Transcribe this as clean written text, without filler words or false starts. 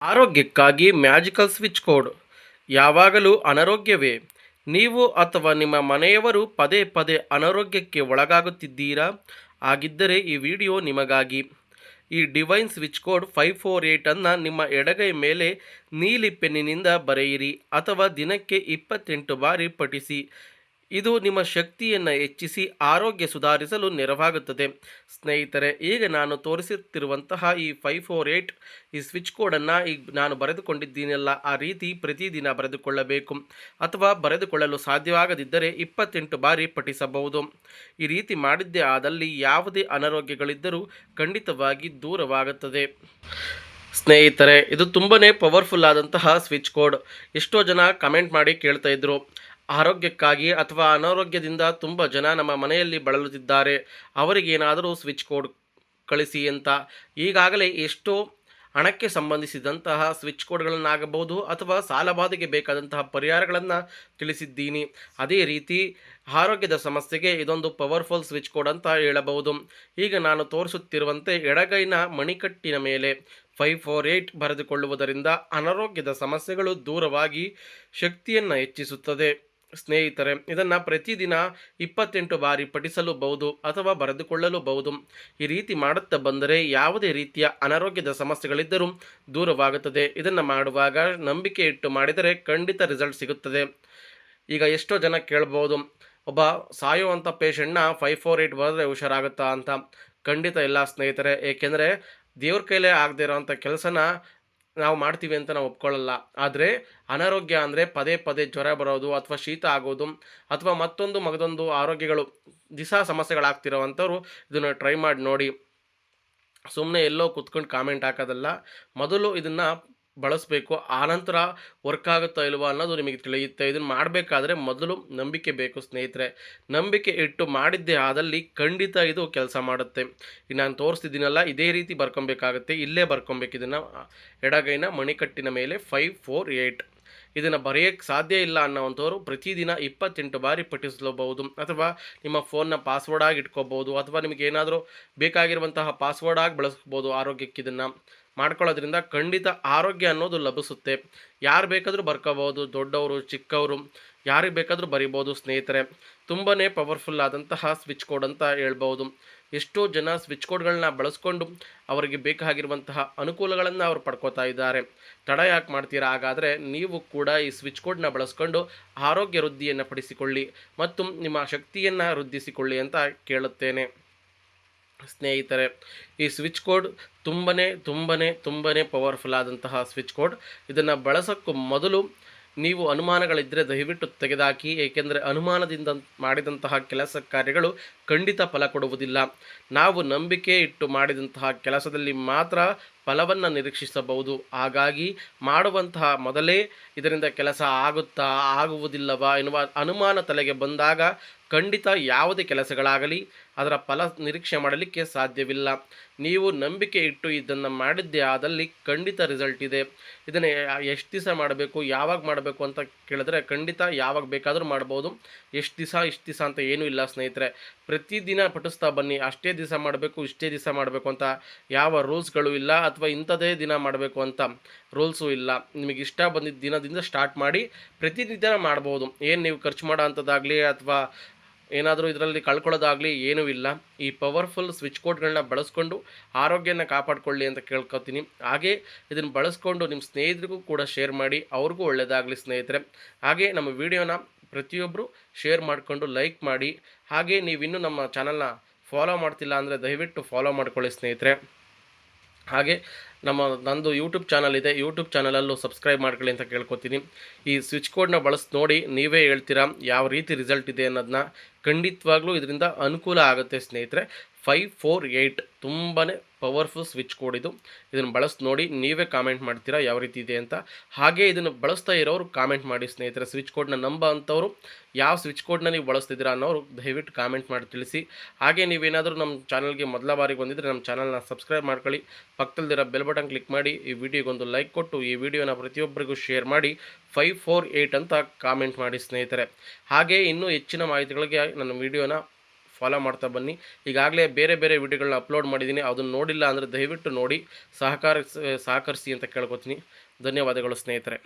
ಆರೋಗ್ಯಕ್ಕಾಗಿ magical switch code ಯಾವಾಗಲೂ ಅನಾರೋಗ್ಯವೇ? ನೀವು ಅಥವಾ ನಿಮ್ಮ ಮನೆಯವರು ಪದೇ ಪದೇ ಅನಾರೋಗ್ಯಕ್ಕೆ ಒಳಗಾಗುತ್ತಿದ್ದೀರಾ? ಹಾಗಿದ್ದರೆ ಈ ವಿಡಿಯೋ ನಿಮಗಾಗಿ. ಈ ಡಿವೈನ್ ಸ್ವಿಚ್ ಕೋಡ್ 548 ಅನ್ನು ನಿಮ್ಮ ಎಡಗೈ ಮೇಲೆ ನೀಲಿ ಪೆನ್ನಿನಿಂದ ಬರೆಯಿರಿ ಅಥವಾ ದಿನಕ್ಕೆ 28 ಬಾರಿ ಪಠಿಸಿ. ಇದು ನಿಮ್ಮ ಶಕ್ತಿಯನ್ನು ಹೆಚ್ಚಿಸಿ ಆರೋಗ್ಯ ಸುಧಾರಿಸಲು ನೆರವಾಗುತ್ತದೆ. ಸ್ನೇಹಿತರೆ, ಈಗ ನಾನು ತೋರಿಸುತ್ತಿರುವಂತಹ ಈ 548 ಈ ಸ್ವಿಚ್ ಕೋಡನ್ನು ಈಗ ನಾನು ಬರೆದುಕೊಂಡಿದ್ದೀನಲ್ಲ, ಆ ರೀತಿ ಪ್ರತಿದಿನ ಬರೆದುಕೊಳ್ಳಬೇಕು. ಅಥವಾ ಬರೆದುಕೊಳ್ಳಲು ಸಾಧ್ಯವಾಗದಿದ್ದರೆ 28 ಬಾರಿ ಪಠಿಸಬಹುದು. ಈ ರೀತಿ ಮಾಡಿದ್ದೇ ಆದಲ್ಲಿ ಯಾವುದೇ ಅನಾರೋಗ್ಯಗಳಿದ್ದರೂ ಖಂಡಿತವಾಗಿ ದೂರವಾಗುತ್ತದೆ. ಸ್ನೇಹಿತರೆ, ಇದು ತುಂಬಾ ಪವರ್ಫುಲ್ ಆದಂತಹ ಸ್ವಿಚ್ ಕೋಡ್. ಎಷ್ಟೋ ಜನ ಕಮೆಂಟ್ ಮಾಡಿ ಕೇಳ್ತಾ ಇದ್ರು, ಆರೋಗ್ಯಕ್ಕಾಗಿ ಅಥವಾ ಅನಾರೋಗ್ಯದಿಂದ ತುಂಬ ಜನ ನಮ್ಮ ಮನೆಯಲ್ಲಿ ಬಳಲುತ್ತಿದ್ದಾರೆ, ಅವರಿಗೇನಾದರೂ ಸ್ವಿಚ್ ಕೋಡ್ ಕಳಿಸಿ ಅಂತ. ಈಗಾಗಲೇ ಎಷ್ಟೋ ಹಣಕ್ಕೆ ಸಂಬಂಧಿಸಿದಂತಹ ಸ್ವಿಚ್ ಕೋಡ್ಗಳನ್ನಾಗಬಹುದು ಅಥವಾ ಸಾಲಬಾಧೆಗೆ ಬೇಕಾದಂತಹ ಪರಿಹಾರಗಳನ್ನು ತಿಳಿಸಿದ್ದೀನಿ. ಅದೇ ರೀತಿ ಆರೋಗ್ಯದ ಸಮಸ್ಯೆಗೆ ಇದೊಂದು ಪವರ್ಫುಲ್ ಸ್ವಿಚ್ ಕೋಡ್ ಅಂತ ಹೇಳಬಹುದು. ಈಗ ನಾನು ತೋರಿಸುತ್ತಿರುವಂತೆ ಎಡಗೈನ ಮಣಿಕಟ್ಟಿನ ಮೇಲೆ 548 ಬರೆದುಕೊಳ್ಳುವುದರಿಂದ ಅನಾರೋಗ್ಯದ ಸಮಸ್ಯೆಗಳು ದೂರವಾಗಿ ಶಕ್ತಿಯನ್ನು ಹೆಚ್ಚಿಸುತ್ತದೆ. ಸ್ನೇಹಿತರೆ, ಇದನ್ನು ಪ್ರತಿದಿನ 28 ಬಾರಿ ಪಠಿಸಲೂಬಹುದು ಅಥವಾ ಬರೆದುಕೊಳ್ಳಲೂಬಹುದು. ಈ ರೀತಿ ಮಾಡುತ್ತಾ ಬಂದರೆ ಯಾವುದೇ ರೀತಿಯ ಅನಾರೋಗ್ಯದ ಸಮಸ್ಯೆಗಳಿದ್ದರೂ ದೂರವಾಗುತ್ತದೆ. ಇದನ್ನು ಮಾಡುವಾಗ ನಂಬಿಕೆ ಇಟ್ಟು ಮಾಡಿದರೆ ಖಂಡಿತ ರಿಸಲ್ಟ್ ಸಿಗುತ್ತದೆ. ಈಗ ಎಷ್ಟೋ ಜನ ಕೇಳ್ಬೋದು, ಒಬ್ಬ ಸಾಯುವಂಥ ಪೇಷಂಟ್ನ 548 ಬರೆದ್ರೆ ಹುಷಾರಾಗುತ್ತಾ ಅಂತ. ಖಂಡಿತ ಇಲ್ಲ ಸ್ನೇಹಿತರೆ, ಏಕೆಂದರೆ ದೇವ್ರ ಕೈಲೇ ಆಗದೆ ಇರೋವಂಥ ಕೆಲಸನ ನಾವು ಮಾಡ್ತೀವಿ ಅಂತ ನಾವು ಒಪ್ಕೊಳ್ಳಲ್ಲ. ಆದರೆ ಅನಾರೋಗ್ಯ ಅಂದರೆ ಪದೇ ಪದೇ ಜ್ವರ ಬರೋದು ಅಥವಾ ಶೀತ ಆಗೋದು ಅಥವಾ ಮಗದೊಂದು ಆರೋಗ್ಯಗಳು ಸಮಸ್ಯೆಗಳಾಗ್ತಿರೋವಂಥವ್ರು ಇದನ್ನು ಟ್ರೈ ಮಾಡಿ ನೋಡಿ. ಸುಮ್ಮನೆ ಎಲ್ಲೋ ಕುತ್ಕೊಂಡು ಕಾಮೆಂಟ್ ಹಾಕೋದಲ್ಲ, ಮೊದಲು ಇದನ್ನು ಬಳಸಬೇಕು. ಆನಂತರ ವರ್ಕ್ ಆಗುತ್ತಾ ಇಲ್ವಾ ಅನ್ನೋದು ನಿಮಗೆ ತಿಳಿಯುತ್ತೆ. ಇದನ್ನು ಮಾಡಬೇಕಾದ್ರೆ ಮೊದಲು ನಂಬಿಕೆ ಬೇಕು ಸ್ನೇಹಿತರೆ. ನಂಬಿಕೆ ಇಟ್ಟು ಮಾಡಿದ್ದೇ ಆದಲ್ಲಿ ಖಂಡಿತ ಇದು ಕೆಲಸ ಮಾಡುತ್ತೆ. ಈಗ ನಾನು ತೋರಿಸ್ತಿದ್ದೀನಲ್ಲ, ಇದೇ ರೀತಿ ಬರ್ಕೊಬೇಕಾಗುತ್ತೆ. ಇಲ್ಲೇ ಬರ್ಕೊಬೇಕು ಇದನ್ನು, ಎಡಗೈನ ಮಣಿಕಟ್ಟಿನ ಮೇಲೆ 548. ಇದನ್ನು ಬರೆಯೋಕ್ಕೆ ಸಾಧ್ಯ ಇಲ್ಲ ಅನ್ನೋವಂಥವ್ರು ಪ್ರತಿದಿನ 28 ಬಾರಿ ಪಠಿಸಲೂಬಹುದು. ಅಥವಾ ನಿಮ್ಮ ಫೋನ್ನ ಪಾಸ್ವರ್ಡ್ ಆಗಿ ಇಟ್ಕೋಬೋದು, ಅಥವಾ ನಿಮಗೆ ಏನಾದರೂ ಬೇಕಾಗಿರುವಂತಹ ಪಾಸ್ವರ್ಡ್ ಆಗಿ ಬಳಸ್ಬೋದು. ಆರೋಗ್ಯಕ್ಕೆ ಇದನ್ನು ಮಾಡ್ಕೊಳ್ಳೋದ್ರಿಂದ ಖಂಡಿತ ಆರೋಗ್ಯ ಅನ್ನೋದು ಲಭಿಸುತ್ತೆ. ಯಾರು ಬೇಕಾದರೂ ಬರ್ಕೋಬೋದು, ದೊಡ್ಡವರು ಚಿಕ್ಕವರು ಯಾರಿಗೆ ಬೇಕಾದರೂ ಬರಿಬೋದು. ಸ್ನೇಹಿತರೆ, ತುಂಬಾ ಪವರ್ಫುಲ್ ಆದಂತಹ ಸ್ವಿಚ್ ಕೋಡ್ ಅಂತ ಹೇಳ್ಬೋದು. ಎಷ್ಟೋ ಜನ ಸ್ವಿಚ್ ಕೋಡ್ಗಳನ್ನ ಬಳಸ್ಕೊಂಡು ಅವರಿಗೆ ಬೇಕಾಗಿರುವಂತಹ ಅನುಕೂಲಗಳನ್ನು ಅವರು ಪಡ್ಕೋತಾ ಇದ್ದಾರೆ. ತಡ ಯಾಕೆ ಮಾಡ್ತೀರಾ? ಹಾಗಾದರೆ ನೀವು ಕೂಡ ಈ ಸ್ವಿಚ್ ಕೋಡ್ನ ಬಳಸ್ಕೊಂಡು ಆರೋಗ್ಯ ವೃದ್ಧಿಯನ್ನು ಪಡಿಸಿಕೊಳ್ಳಿ ಮತ್ತು ನಿಮ್ಮ ಶಕ್ತಿಯನ್ನು ವೃದ್ಧಿಸಿಕೊಳ್ಳಿ ಅಂತ ಕೇಳುತ್ತೇನೆ. ಸ್ನೇಹಿತರೆ, ಈ ಸ್ವಿಚ್ ಕೋಡ್ ತುಂಬಾ ಪವರ್ಫುಲ್ ಆದಂತಹ ಸ್ವಿಚ್ ಕೋಡ್. ಇದನ್ನು ಬಳಸೋಕ್ಕೂ ಮೊದಲು ನೀವು ಅನುಮಾನಗಳಿದ್ದರೆ ದಯವಿಟ್ಟು ತೆಗೆದುಹಾಕಿ. ಏಕೆಂದರೆ ಅನುಮಾನದಿಂದ ಮಾಡಿದಂತಹ ಕೆಲಸ ಕಾರ್ಯಗಳು ಖಂಡಿತ ಫಲ ಕೊಡುವುದಿಲ್ಲ. ನಾವು ನಂಬಿಕೆ ಇಟ್ಟು ಮಾಡಿದಂತಹ ಕೆಲಸದಲ್ಲಿ ಮಾತ್ರ ಫಲವನ್ನು ನಿರೀಕ್ಷಿಸಬಹುದು. ಹಾಗಾಗಿ ಮಾಡುವಂತಹ ಮೊದಲೇ ಇದರಿಂದ ಕೆಲಸ ಆಗುತ್ತಾ ಆಗುವುದಿಲ್ಲವಾ ಎನ್ನುವ ಅನುಮಾನ ತಲೆಗೆ ಬಂದಾಗ ಖಂಡಿತ ಯಾವುದೇ ಕೆಲಸಗಳಾಗಲಿ ಅದರ ಫಲ ನಿರೀಕ್ಷೆ ಮಾಡಲಿಕ್ಕೆ ಸಾಧ್ಯವಿಲ್ಲ. ನೀವು ನಂಬಿಕೆ ಇಟ್ಟು ಇದನ್ನು ಮಾಡಿದ್ದೇ ಆದಲ್ಲಿ ಖಂಡಿತ ರಿಸಲ್ಟ್ ಇದೆ. ಇದನ್ನು ಎಷ್ಟು ದಿವಸ ಮಾಡಬೇಕು, ಯಾವಾಗ ಮಾಡಬೇಕು ಅಂತ ಕೇಳಿದ್ರೆ ಖಂಡಿತ ಯಾವಾಗ ಬೇಕಾದರೂ ಮಾಡ್ಬೋದು. ಇಷ್ಟು ದಿವಸ ಅಂತ ಏನೂ ಇಲ್ಲ ಸ್ನೇಹಿತರೆ. ಪ್ರತಿದಿನ ಪಠಿಸ್ತಾ ಬನ್ನಿ. ಅಷ್ಟೇ ದಿವಸ ಮಾಡಬೇಕು, ಇಷ್ಟೇ ದಿವಸ ಮಾಡಬೇಕು ಅಂತ ಯಾವ ರೂಲ್ಸ್ಗಳು ಇಲ್ಲ, ಅಥವಾ ಇಂಥದೇ ದಿನ ಮಾಡಬೇಕು ಅಂತ ರೂಲ್ಸು ಇಲ್ಲ. ನಿಮಗೆ ಇಷ್ಟ ಬಂದಿದ್ದ ದಿನದಿಂದ ಸ್ಟಾರ್ಟ್ ಮಾಡಿ ಪ್ರತಿನಿತ್ಯ ಮಾಡ್ಬೋದು. ಏನು ನೀವು ಖರ್ಚು ಮಾಡೋ ಅಂಥದ್ದಾಗಲಿ ಅಥವಾ ಏನಾದರೂ ಇದರಲ್ಲಿ ಕಳ್ಕೊಳ್ಳೋದಾಗಲಿ ಏನೂ ಇಲ್ಲ. ಈ ಪವರ್ಫುಲ್ ಸ್ವಿಚ್ ಕೋಡ್ಗಳನ್ನ ಬಳಸ್ಕೊಂಡು ಆರೋಗ್ಯನ ಕಾಪಾಡಿಕೊಳ್ಳಿ ಅಂತ ಕೇಳ್ಕೊತೀನಿ. ಹಾಗೆ ಇದನ್ನು ಬಳಸ್ಕೊಂಡು ನಿಮ್ಮ ಸ್ನೇಹಿತರಿಗೂ ಕೂಡ ಶೇರ್ ಮಾಡಿ, ಅವ್ರಿಗೂ ಒಳ್ಳೆಯದಾಗಲಿ ಸ್ನೇಹಿತರೆ. ಹಾಗೆ ನಮ್ಮ ವಿಡಿಯೋನ ಪ್ರತಿಯೊಬ್ಬರು ಶೇರ್ ಮಾಡಿಕೊಂಡು ಲೈಕ್ ಮಾಡಿ. ಹಾಗೆ ನೀವಿನ್ನೂ ನಮ್ಮ ಚಾನಲ್ನ ಫಾಲೋ ಮಾಡ್ತಿಲ್ಲ ಅಂದರೆ ದಯವಿಟ್ಟು ಫಾಲೋ ಮಾಡ್ಕೊಳ್ಳಿ ಸ್ನೇಹಿತರೆ. ಹಾಗೆ ನಂದು ಯೂಟ್ಯೂಬ್ ಚಾನಲ್ ಇದೆ, ಯೂಟ್ಯೂಬ್ ಚಾನಲಲ್ಲೂ ಸಬ್ಸ್ಕ್ರೈಬ್ ಮಾಡ್ಕೊಳ್ಳಿ ಅಂತ ಕೇಳ್ಕೊತೀನಿ. ಈ ಸ್ವಿಚ್ ಕೋಡ್ನ ಬಳಸಿ ನೋಡಿ, ನೀವೇ ಹೇಳ್ತೀರಾ ಯಾವ ರೀತಿ ರಿಸಲ್ಟ್ ಇದೆ ಅನ್ನೋದನ್ನ. ಖಂಡಿತವಾಗ್ಲೂ ಇದರಿಂದ ಅನುಕೂಲ ಆಗುತ್ತೆ ಸ್ನೇಹಿತರೆ. 548 ತುಂಬಾ ಪವರ್ಫುಲ್ ಸ್ವಿಚ್ ಕೋಡ್ ಇದು. ಇದನ್ನು ಬಳಸಿ ನೋಡಿ, ನೀವೇ ಕಾಮೆಂಟ್ ಮಾಡ್ತೀರಾ ಯಾವ ರೀತಿ ಇದೆ ಅಂತ. ಹಾಗೆ ಇದನ್ನು ಬಳಸ್ತಾ ಇರೋರು ಕಾಮೆಂಟ್ ಮಾಡಿ ಸ್ನೇಹಿತರೆ. ಸ್ವಿಚ್ ಕೋಡ್ನ ನಂಬೋ ಅಂಥವ್ರು ಯಾವ ಸ್ವಿಚ್ ಕೋಡ್ನ ನೀವು ಬಳಸ್ತಿದ್ದೀರಾ ಅನ್ನೋರು ದಯವಿಟ್ಟು ಕಾಮೆಂಟ್ ಮಾಡಿ ತಿಳಿಸಿ. ಹಾಗೆ ನೀವೇನಾದರೂ ನಮ್ಮ ಚಾನಲ್ಗೆ ಮೊದಲ ಬಾರಿಗೆ ಬಂದಿದ್ದರೆ ನಮ್ಮ ಚಾನಲ್ನ ಸಬ್ಸ್ಕ್ರೈಬ್ ಮಾಡ್ಕೊಳ್ಳಿ. ಪಕ್ಕದಲ್ಲಿರೋ ಬೆಲ್ ಬಟನ್ ಕ್ಲಿಕ್ ಮಾಡಿ ಈ ವಿಡಿಯೋಗೊಂದು ಲೈಕ್ ಕೊಟ್ಟು ಈ ವಿಡಿಯೋನ ಪ್ರತಿಯೊಬ್ಬರಿಗೂ ಶೇರ್ ಮಾಡಿ 548 ಅಂತ ಕಾಮೆಂಟ್ ಮಾಡಿ ಸ್ನೇಹಿತರೆ. ಹಾಗೆ ಇನ್ನೂ ಹೆಚ್ಚಿನ ಮಾಹಿತಿಗಳಿಗೆ ನನ್ನ ವಿಡಿಯೋನ ಫಾಲೋ ಮಾಡ್ತಾ ಬನ್ನಿ. ಈಗಾಗಲೇ ಬೇರೆ ಬೇರೆ ವಿಡಿಯೋಗಳನ್ನ ಅಪ್ಲೋಡ್ ಮಾಡಿದ್ದೀನಿ, ಅದನ್ನು ನೋಡಿಲ್ಲ ಅಂದರೆ ದಯವಿಟ್ಟು ನೋಡಿ ಸಹಕರಿಸಿ ಅಂತ ಕೇಳ್ಕೊತೀನಿ. ಧನ್ಯವಾದಗಳು ಸ್ನೇಹಿತರೆ.